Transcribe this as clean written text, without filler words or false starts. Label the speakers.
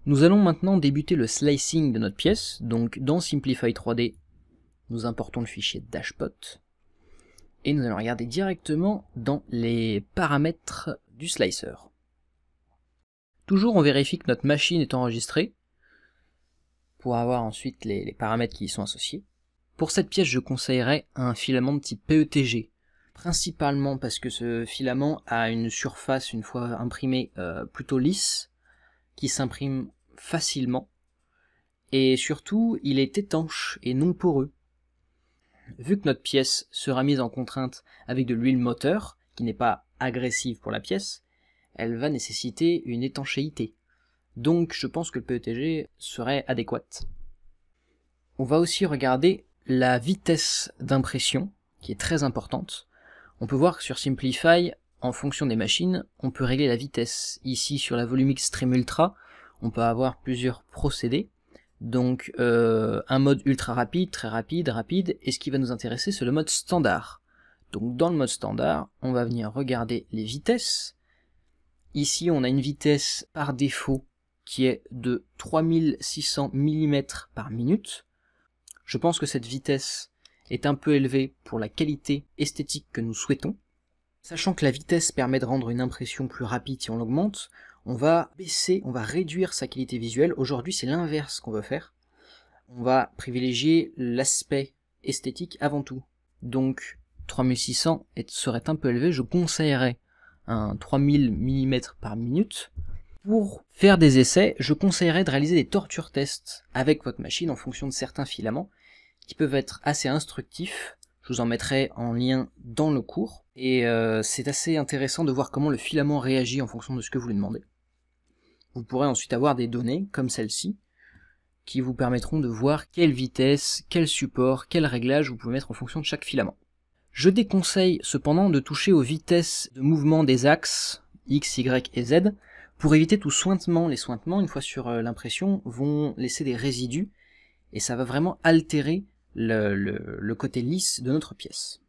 Speaker 1: Nous allons maintenant débuter le slicing de notre pièce, donc dans Simplify 3D, nous importons le fichier dashpot, et nous allons regarder directement dans les paramètres du slicer. Toujours on vérifie que notre machine est enregistrée, pour avoir ensuite les paramètres qui y sont associés. Pour cette pièce, je conseillerais un filament de type PETG, principalement parce que ce filament a une surface, une fois imprimé, plutôt lisse, qui s'imprime facilement, et surtout il est étanche et non poreux. Vu que notre pièce sera mise en contrainte avec de l'huile moteur, qui n'est pas agressive pour la pièce, elle va nécessiter une étanchéité. Donc je pense que le PETG serait adéquat. On va aussi regarder la vitesse d'impression, qui est très importante. On peut voir que sur Simplify, en fonction des machines, on peut régler la vitesse. Ici sur la Volumix Stream Ultra, on peut avoir plusieurs procédés. Donc un mode ultra rapide, très rapide, rapide, et ce qui va nous intéresser c'est le mode standard. Donc dans le mode standard, on va venir regarder les vitesses. Ici on a une vitesse par défaut qui est de 3600 mm par minute. Je pense que cette vitesse est un peu élevée pour la qualité esthétique que nous souhaitons. Sachant que la vitesse permet de rendre une impression plus rapide si on l'augmente, on va baisser, on va réduire sa qualité visuelle. Aujourd'hui c'est l'inverse qu'on veut faire. On va privilégier l'aspect esthétique avant tout. Donc 3600 serait un peu élevé, je conseillerais un 3000 mm par minute. Pour faire des essais, je conseillerais de réaliser des torture tests avec votre machine en fonction de certains filaments qui peuvent être assez instructifs. Je vous en mettrai en lien dans le cours. Et c'est assez intéressant de voir comment le filament réagit en fonction de ce que vous lui demandez. Vous pourrez ensuite avoir des données comme celle-ci qui vous permettront de voir quelle vitesse, quel support, quel réglage vous pouvez mettre en fonction de chaque filament. Je déconseille cependant de toucher aux vitesses de mouvement des axes X, Y et Z pour éviter tout sointement. Les sointements, une fois sur l'impression, vont laisser des résidus et ça va vraiment altérer le côté lisse de notre pièce.